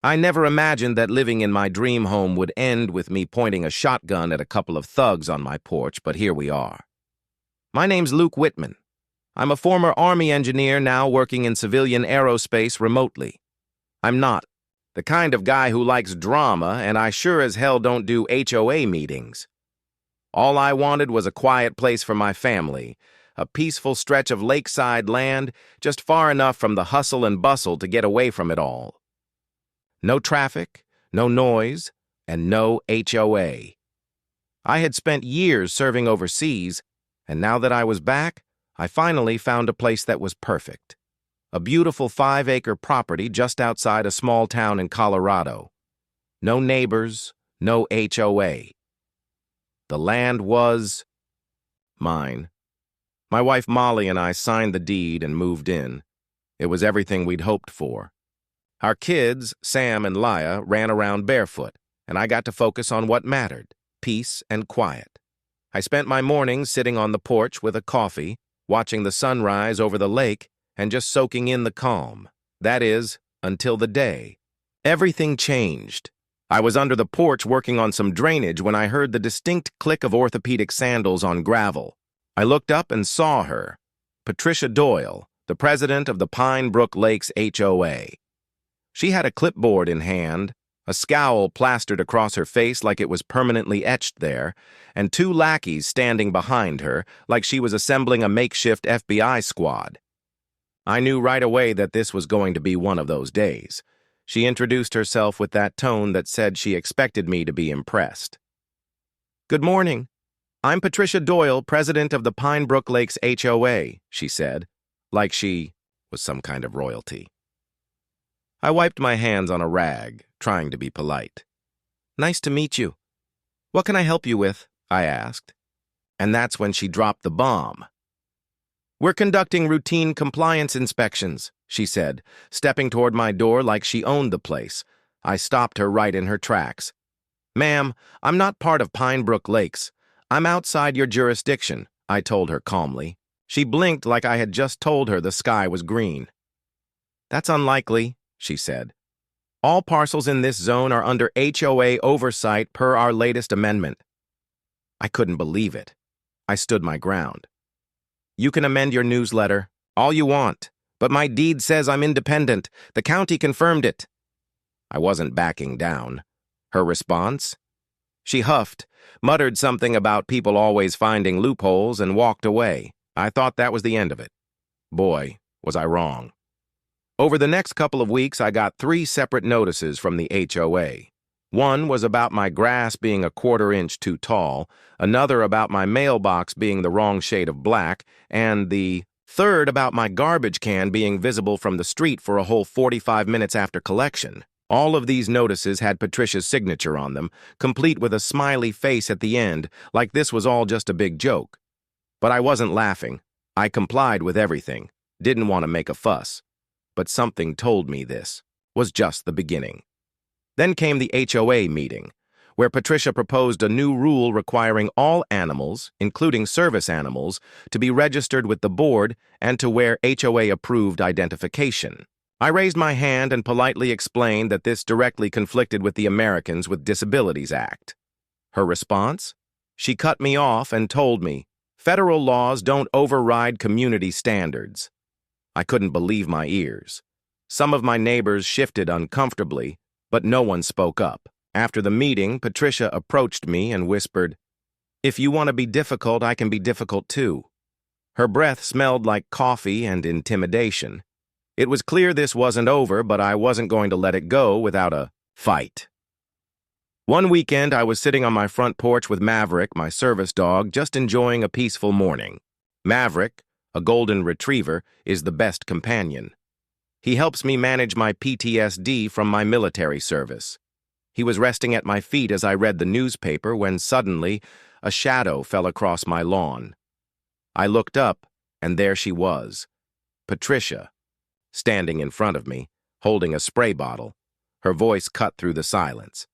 I never imagined that living in my dream home would end with me pointing a shotgun at a couple of thugs on my porch, but here we are. My name's Luke Whitman. I'm a former Army engineer now working in civilian aerospace remotely. I'm not the kind of guy who likes drama, and I sure as hell don't do HOA meetings. All I wanted was a quiet place for my family, a peaceful stretch of lakeside land just far enough from the hustle and bustle to get away from it all. No traffic, no noise, and no HOA. I had spent years serving overseas, and now that I was back, I finally found a place that was perfect. A beautiful 5-acre property just outside a small town in Colorado. No neighbors, no HOA. The land was mine. My wife Molly and I signed the deed and moved in. It was everything we'd hoped for. Our kids, Sam and Laya, ran around barefoot, and I got to focus on what mattered, peace and quiet. I spent my mornings sitting on the porch with a coffee, watching the sunrise over the lake, and just soaking in the calm. That is, until the day. Everything changed. I was under the porch working on some drainage when I heard the distinct click of orthopedic sandals on gravel. I looked up and saw her, Patricia Doyle, the president of the Pine Brook Lakes HOA. She had a clipboard in hand, a scowl plastered across her face like it was permanently etched there, and 2 lackeys standing behind her like she was assembling a makeshift FBI squad. I knew right away that this was going to be one of those days. She introduced herself with that tone that said she expected me to be impressed. "Good morning. I'm Patricia Doyle, president of the Pine Brook Lakes HOA," she said, like she was some kind of royalty. I wiped my hands on a rag, trying to be polite. "Nice to meet you. What can I help you with?" I asked. And that's when she dropped the bomb. "We're conducting routine compliance inspections," she said, stepping toward my door like she owned the place. I stopped her right in her tracks. "Ma'am, I'm not part of Pine Brook Lakes. I'm outside your jurisdiction," I told her calmly. She blinked like I had just told her the sky was green. "That's unlikely," she said. "All parcels in this zone are under HOA oversight per our latest amendment." I couldn't believe it. I stood my ground. "You can amend your newsletter, all you want, but my deed says I'm independent. The county confirmed it." I wasn't backing down. Her response? She huffed, muttered something about people always finding loopholes, and walked away. I thought that was the end of it. Boy, was I wrong. Over the next couple of weeks, I got 3 separate notices from the HOA. One was about my grass being a 1/4 inch too tall, another about my mailbox being the wrong shade of black, and the third about my garbage can being visible from the street for a whole 45 minutes after collection. All of these notices had Patricia's signature on them, complete with a smiley face at the end, like this was all just a big joke. But I wasn't laughing. I complied with everything, didn't want to make a fuss. But something told me this was just the beginning. Then came the HOA meeting, where Patricia proposed a new rule requiring all animals, including service animals, to be registered with the board and to wear HOA-approved identification. I raised my hand and politely explained that this directly conflicted with the Americans with Disabilities Act. Her response? She cut me off and told me, "Federal laws don't override community standards." I couldn't believe my ears. Some of my neighbors shifted uncomfortably, but no one spoke up. After the meeting, Patricia approached me and whispered, "If you want to be difficult, I can be difficult too." Her breath smelled like coffee and intimidation. It was clear this wasn't over, but I wasn't going to let it go without a fight. One weekend, I was sitting on my front porch with Maverick, my service dog, just enjoying a peaceful morning. Maverick, a golden retriever, is the best companion. He helps me manage my PTSD from my military service. He was resting at my feet as I read the newspaper when suddenly a shadow fell across my lawn. I looked up, and there she was, Patricia, standing in front of me, holding a spray bottle. Her voice cut through the silence.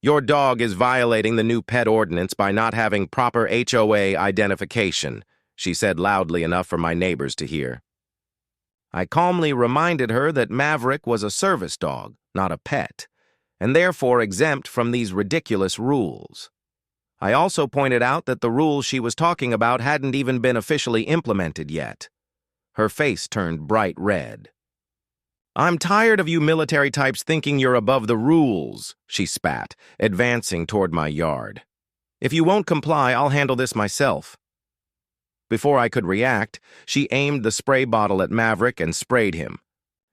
"Your dog is violating the new pet ordinance by not having proper HOA identification," she said loudly enough for my neighbors to hear. I calmly reminded her that Maverick was a service dog, not a pet, and therefore exempt from these ridiculous rules. I also pointed out that the rules she was talking about hadn't even been officially implemented yet. Her face turned bright red. "I'm tired of you military types thinking you're above the rules," she spat, advancing toward my yard. "If you won't comply, I'll handle this myself." Before I could react, she aimed the spray bottle at Maverick and sprayed him,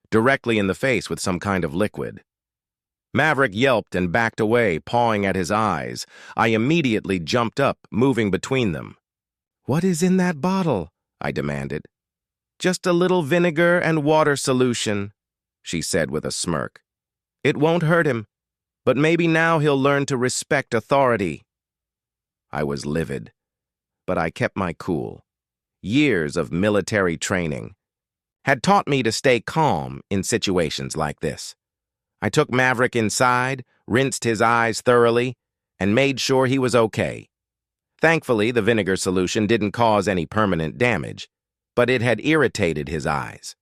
directly in the face with some kind of liquid. Maverick yelped and backed away, pawing at his eyes. I immediately jumped up, moving between them. "What is in that bottle?" I demanded. "Just a little vinegar and water solution," she said with a smirk. "It won't hurt him, but maybe now he'll learn to respect authority." I was livid, but I kept my cool. Years of military training had taught me to stay calm in situations like this. I took Maverick inside, rinsed his eyes thoroughly, and made sure he was okay. Thankfully, the vinegar solution didn't cause any permanent damage, but it had irritated his eyes.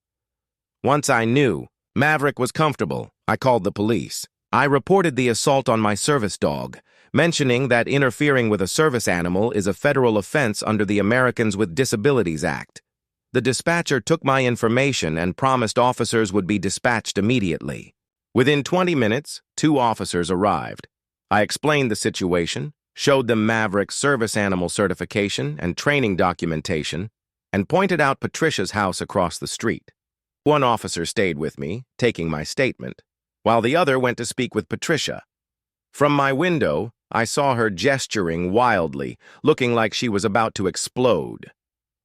Once I knew Maverick was comfortable, I called the police. I reported the assault on my service dog, mentioning that interfering with a service animal is a federal offense under the Americans with Disabilities Act. The dispatcher took my information and promised officers would be dispatched immediately. Within 20 minutes, 2 officers arrived. I explained the situation, showed them Maverick's service animal certification and training documentation, and pointed out Patricia's house across the street. One officer stayed with me, taking my statement, while the other went to speak with Patricia. From my window, I saw her gesturing wildly, looking like she was about to explode.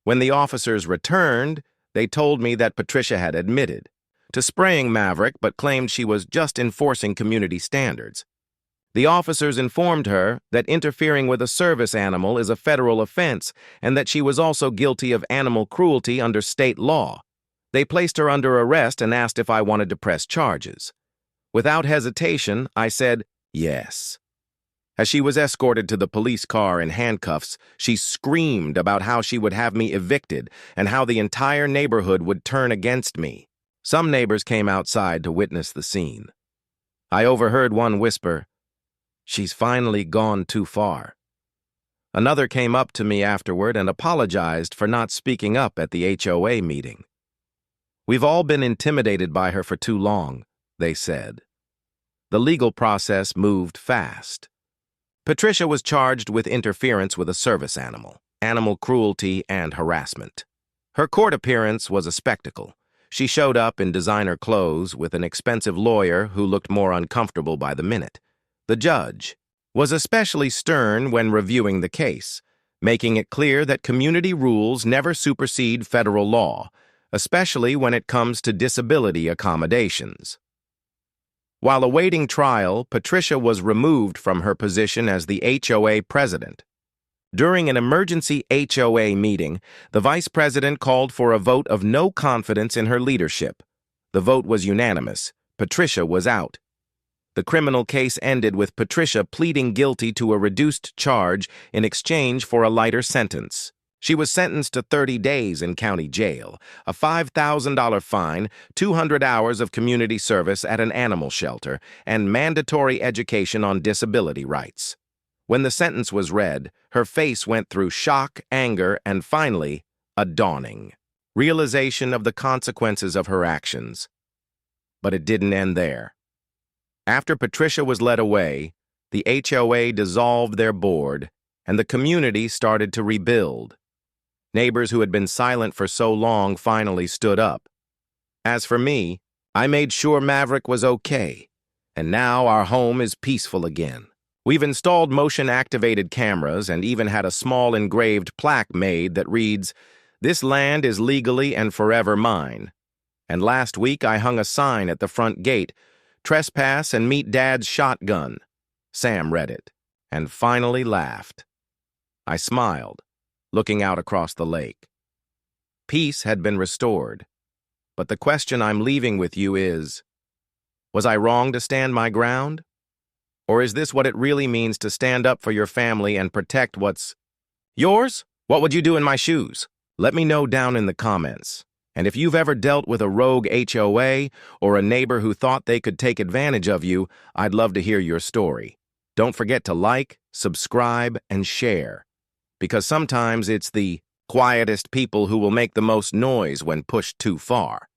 When the officers returned, they told me that Patricia had admitted to spraying Maverick but claimed she was just enforcing community standards. The officers informed her that interfering with a service animal is a federal offense and that she was also guilty of animal cruelty under state law. They placed her under arrest and asked if I wanted to press charges. Without hesitation, I said yes. As she was escorted to the police car in handcuffs, she screamed about how she would have me evicted and how the entire neighborhood would turn against me. Some neighbors came outside to witness the scene. I overheard one whisper, "She's finally gone too far." Another came up to me afterward and apologized for not speaking up at the HOA meeting. "We've all been intimidated by her for too long," they said. The legal process moved fast. Patricia was charged with interference with a service animal, animal cruelty, and harassment. Her court appearance was a spectacle. She showed up in designer clothes with an expensive lawyer who looked more uncomfortable by the minute. The judge was especially stern when reviewing the case, making it clear that community rules never supersede federal law, especially when it comes to disability accommodations. While awaiting trial, Patricia was removed from her position as the HOA president. During an emergency HOA meeting, the vice president called for a vote of no confidence in her leadership. The vote was unanimous. Patricia was out. The criminal case ended with Patricia pleading guilty to a reduced charge in exchange for a lighter sentence. She was sentenced to 30 days in county jail, a $5,000 fine, 200 hours of community service at an animal shelter, and mandatory education on disability rights. When the sentence was read, her face went through shock, anger, and finally, a dawning realization of the consequences of her actions. But it didn't end there. After Patricia was led away, the HOA dissolved their board, and the community started to rebuild. Neighbors who had been silent for so long finally stood up. As for me, I made sure Maverick was okay, and now our home is peaceful again. We've installed motion-activated cameras and even had a small engraved plaque made that reads, "This land is legally and forever mine." And last week I hung a sign at the front gate, "Trespass and meet Dad's shotgun." Sam read it and finally laughed. I smiled, looking out across the lake. Peace had been restored, but the question I'm leaving with you is, was I wrong to stand my ground? Or is this what it really means to stand up for your family and protect what's yours? What would you do in my shoes? Let me know down in the comments. And if you've ever dealt with a rogue HOA or a neighbor who thought they could take advantage of you, I'd love to hear your story. Don't forget to like, subscribe, and share, because sometimes it's the quietest people who will make the most noise when pushed too far.